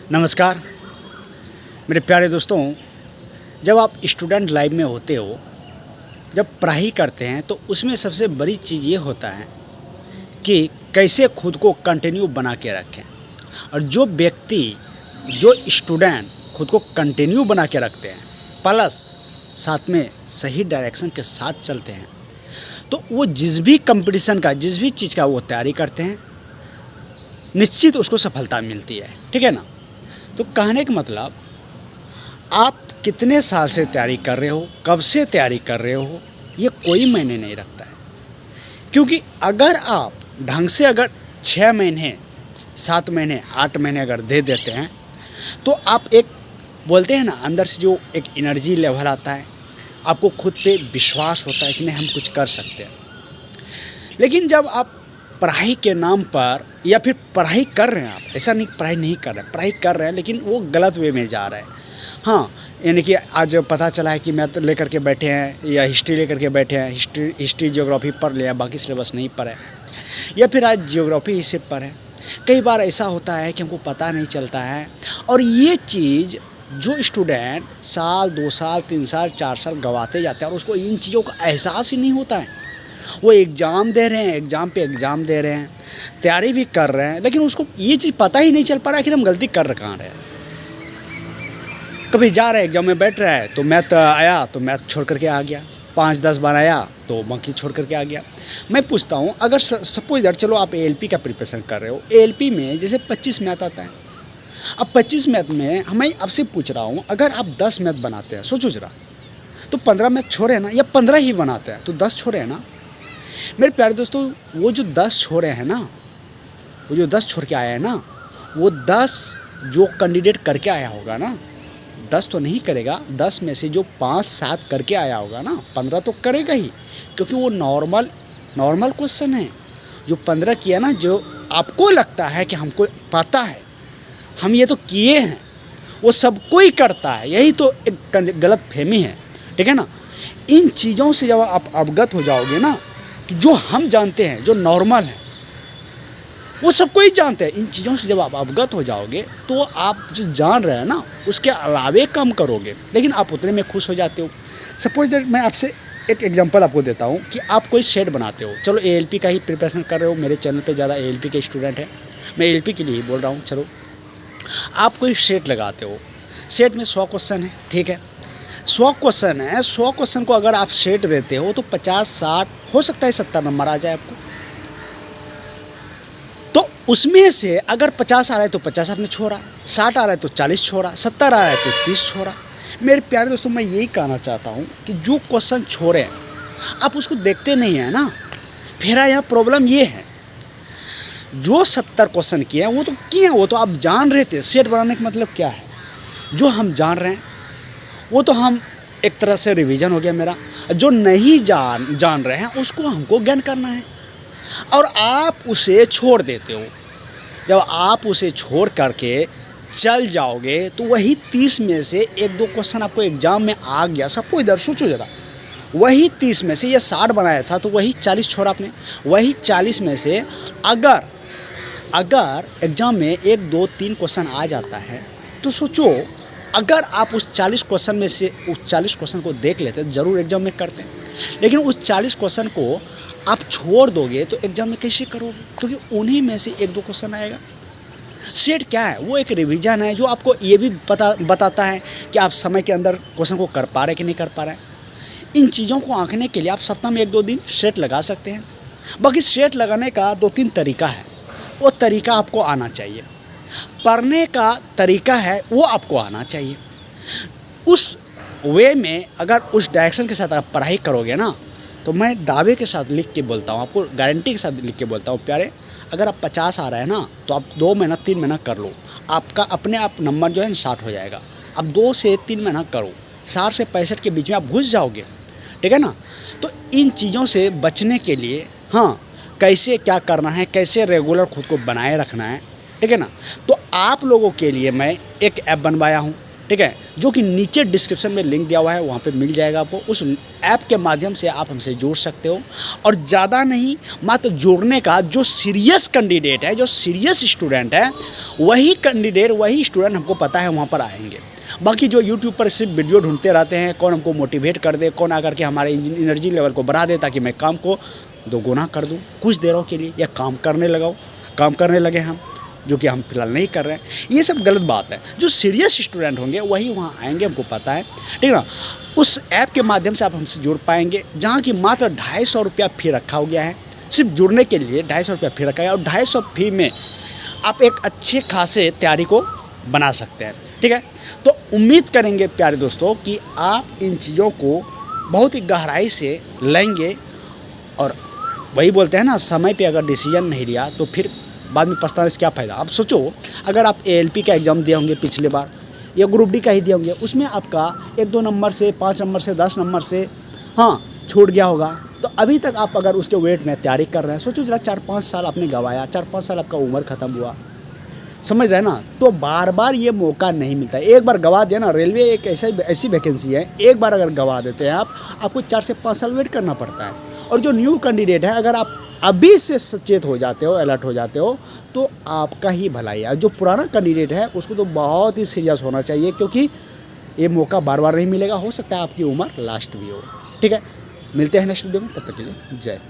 नमस्कार मेरे प्यारे दोस्तों। जब आप स्टूडेंट लाइफ में होते हो, जब पढ़ाई करते हैं तो उसमें सबसे बड़ी चीज़ ये होता है कि कैसे खुद को कंटिन्यू बना के रखें। और जो स्टूडेंट खुद को कंटिन्यू बना के रखते हैं प्लस साथ में सही डायरेक्शन के साथ चलते हैं, तो वो जिस भी कंपटीशन का, जिस भी चीज़ का वो तैयारी करते हैं, निश्चित उसको सफलता मिलती है। ठीक है ना। तो कहने का मतलब, आप कितने साल से तैयारी कर रहे हो, कब से तैयारी कर रहे हो, ये कोई मायने नहीं रखता है। क्योंकि अगर आप ढंग से अगर 6 महीने, 7 महीने, 8 महीने अगर दे देते हैं, तो आप एक बोलते हैं ना, अंदर से जो एक एनर्जी लेवल आता है, आपको खुद पे विश्वास होता है कि नहीं हम कुछ कर सकते हैं। लेकिन जब आप पढ़ाई के नाम पर, या फिर पढ़ाई कर रहे हैं, आप ऐसा नहीं पढ़ाई नहीं कर रहे हैं, पढ़ाई कर रहे हैं लेकिन वो गलत वे में जा रहे हैं। हाँ, यानी कि आज पता चला है कि मैथ लेकर के बैठे हैं या हिस्ट्री लेकर के बैठे हैं, हिस्ट्री ज्योग्राफी पढ़ लिया, बाकी सिलेबस नहीं पढ़े, या फिर आज ज्योग्राफी ही से पढ़े। कई बार ऐसा होता है कि हमको पता नहीं चलता है। और ये चीज़ जो स्टूडेंट साल, 2 साल, 3 साल, 4 साल गंवाते जाते हैं और उसको इन चीज़ों का एहसास ही नहीं होता है। वो एग्ज़ाम दे रहे हैं, एग्ज़ाम पे एग्ज़ाम दे रहे हैं, तैयारी भी कर रहे हैं, लेकिन उसको ये चीज़ पता ही नहीं चल पा रहा है कि हम गलती कर कहाँ रहे हैं। कभी जा रहे हैं, एग्ज़ाम में बैठ रहा है तो मैथ आया तो मैथ छोड़ करके आ गया, 5-10 बार आया तो बाकी छोड़ करके आ गया। मैं पूछता हूँ, अगर सपोज दैट, चलो आप एएलपी का प्रिपरेशन कर रहे हो, एएलपी में जैसे 25 मैथ आता है। अब 25 मैथ में मैं आपसे पूछ रहा हूँ, अगर आप 10 मैथ बनाते हैं, सोचो जरा, तो 15 मैथ छोड़े हैं ना, या 15 ही बनाते हैं तो 10 छोड़े हैं ना। मेरे प्यारे दोस्तों, वो जो 10 छोड़े हैं ना, वो जो 10 छोड़ के आया है ना, वो 10 जो कैंडिडेट करके आया होगा ना, 10 तो नहीं करेगा, 10 में से जो 5-7 करके आया होगा ना, 15 तो करेगा ही, क्योंकि वो नॉर्मल क्वेश्चन है। जो 15 किया ना, जो आपको लगता है कि हमको पता है, हम ये तो किए हैं, वो सब कोई करता है, यही तो एक गलत फहमी है। ठीक है ना। इन चीज़ों से जब आप अवगत हो जाओगे ना, कि जो हम जानते हैं, जो नॉर्मल है, वो सबको ही जानते हैं, इन चीज़ों से जब आप अवगत हो जाओगे तो आप जो जान रहे हैं ना, उसके अलावे कम करोगे, लेकिन आप उतने में खुश हो जाते हो। सपोज दैट मैं आपसे एक एग्जांपल आपको देता हूँ कि आप कोई सेट बनाते हो, चलो एएलपी का ही प्रिपरेशन कर रहे हो, मेरे चैनल पे ज़्यादा एएलपी के स्टूडेंट हैं, मैं एएलपी के लिए ही बोल रहा हूँ। चलो, आप कोई सेट लगाते हो, सेट में 100 क्वेश्चन है, ठीक है, 100 क्वेश्चन है, 100 क्वेश्चन को अगर आप सेट देते हो तो 50-60, हो सकता है 70 नंबर आ जाए आपको। तो उसमें से अगर 50 आ रहा है तो 50 आपने छोड़ा, 60 आ रहा है तो 40 छोड़ा, 70 आ रहा है तो 30 छोड़ा। मेरे प्यारे दोस्तों, मैं यही कहना चाहता हूँ कि जो क्वेश्चन छोड़े हैं, आप उसको देखते नहीं हैं ना। फिर यहाँ प्रॉब्लम ये है, जो 70 क्वेश्चन किए हैं वो तो किए हैं, वो तो आप जान रहे थे। सेट बनाने का मतलब क्या है, जो हम जान रहे हैं वो तो हम एक तरह से रिवीजन हो गया मेरा। जो नहीं जान रहे हैं उसको हमको ज्ञान करना है, और आप उसे छोड़ देते हो। जब आप उसे छोड़ करके चल जाओगे तो वही 30 में से 1-2 क्वेश्चन आपको एग्जाम में आ गया। सबको इधर सोचो जरा, वही 30 में से, ये 60 बनाया था तो वही 40 छोड़ा आपने। वही 40 में से अगर एग्जाम में 1-2-3 क्वेश्चन आ जाता है, तो सोचो, अगर आप उस 40 क्वेश्चन में से उस 40 क्वेश्चन को देख लेते, ज़रूर एग्जाम में करते हैं। लेकिन उस 40 क्वेश्चन को आप छोड़ दोगे तो एग्जाम में कैसे करोगे, क्योंकि उन्हीं में से 1-2 क्वेश्चन आएगा। सेट क्या है, वो एक रिवीजन है जो आपको ये भी बताता है कि आप समय के अंदर क्वेश्चन को कर पा रहे कि नहीं कर पा रहे हैं। इन चीज़ों को आंकने के लिए आप सप्ताह में 1-2 दिन सेट लगा सकते हैं। बाकी सेट लगाने का 2-3 तरीका है, वो तरीका आपको आना चाहिए। पढ़ने का तरीका है, वो आपको आना चाहिए। उस वे में अगर उस डायरेक्शन के साथ आप पढ़ाई करोगे ना, तो मैं दावे के साथ लिख के बोलता हूँ, आपको गारंटी के साथ लिख के बोलता हूँ, प्यारे, अगर आप 50 आ रहा है ना, तो आप 2 महीना 3 महीना कर लो, आपका अपने आप नंबर जो है 60 हो जाएगा। अब 2 से 3 महीना करो, 60 से 65 के बीच में आप घुस जाओगे। ठीक है ना। तो इन चीज़ों से बचने के लिए, हाँ, कैसे क्या करना है, कैसे रेगुलर खुद को बनाए रखना है, ठीक है ना। तो आप लोगों के लिए मैं एक ऐप बनवाया हूँ, ठीक है, जो कि नीचे डिस्क्रिप्शन में लिंक दिया हुआ है, वहाँ पे मिल जाएगा आपको। उस ऐप के माध्यम से आप हमसे जुड़ सकते हो। और ज़्यादा नहीं, मात्र जुड़ने का जो सीरियस कैंडिडेट है, जो सीरियस स्टूडेंट है, वही कैंडिडेट, वही स्टूडेंट हमको पता है वहाँ पर आएंगे। बाकी जो यूट्यूब पर सिर्फ वीडियो ढूंढते रहते हैं, कौन हमको मोटिवेट कर दे, कौन आकर के हमारे एनर्जी लेवल को बढ़ा दे ताकि मैं काम को दोगुना कर दूँ कुछ देरों के लिए, या काम करने लगे हम, जो कि हम फिलहाल नहीं कर रहे हैं। ये सब गलत बात है। जो सीरियस स्टूडेंट होंगे वही वहाँ आएंगे, हमको पता है, ठीक है ना। उस ऐप के माध्यम से आप हमसे जुड़ पाएंगे, जहाँ की मात्र 250 रुपया फ़ी रखा हो गया है। सिर्फ जुड़ने के लिए 250 रुपया फ़ी रखा है, और 250 फ़ी में आप एक अच्छे खासे तैयारी को बना सकते हैं, ठीक है। तो उम्मीद करेंगे प्यारे दोस्तों कि आप इन चीज़ों को बहुत ही गहराई से लेंगे। और वही बोलते हैं ना, समय पे अगर डिसीजन नहीं लिया तो फिर बाद में पछताने से क्या फ़ायदा। आप सोचो, अगर आप एएलपी का एग्ज़ाम दिए होंगे पिछले बार, या ग्रुप डी का ही दिए होंगे, उसमें आपका 1-2 नंबर से, 5 नंबर से, 10 नंबर से छूट गया होगा, तो अभी तक आप अगर उसके वेट में तैयारी कर रहे हैं, सोचो जरा 4-5 साल आपने गंवाया, 4-5 साल आपका उम्र ख़त्म हुआ, समझ रहे हैं ना। तो बार बार ये मौका नहीं मिलता। एक बार गंवा दिया ना, रेलवे एक ऐसी वैकेंसी है, एक बार अगर गंवा देते हैं आपको 4 से 5 साल वेट करना पड़ता है। और जो न्यू कैंडिडेट है, अगर आप अभी से सचेत हो जाते हो, अलर्ट हो जाते हो, तो आपका ही भलाई है। जो पुराना कैंडिडेट है उसको तो बहुत ही सीरियस होना चाहिए, क्योंकि ये मौका बार बार नहीं मिलेगा। हो सकता है आपकी उम्र लास्ट भी हो, ठीक है। मिलते हैं नेक्स्ट वीडियो में, तब तक के लिए जय।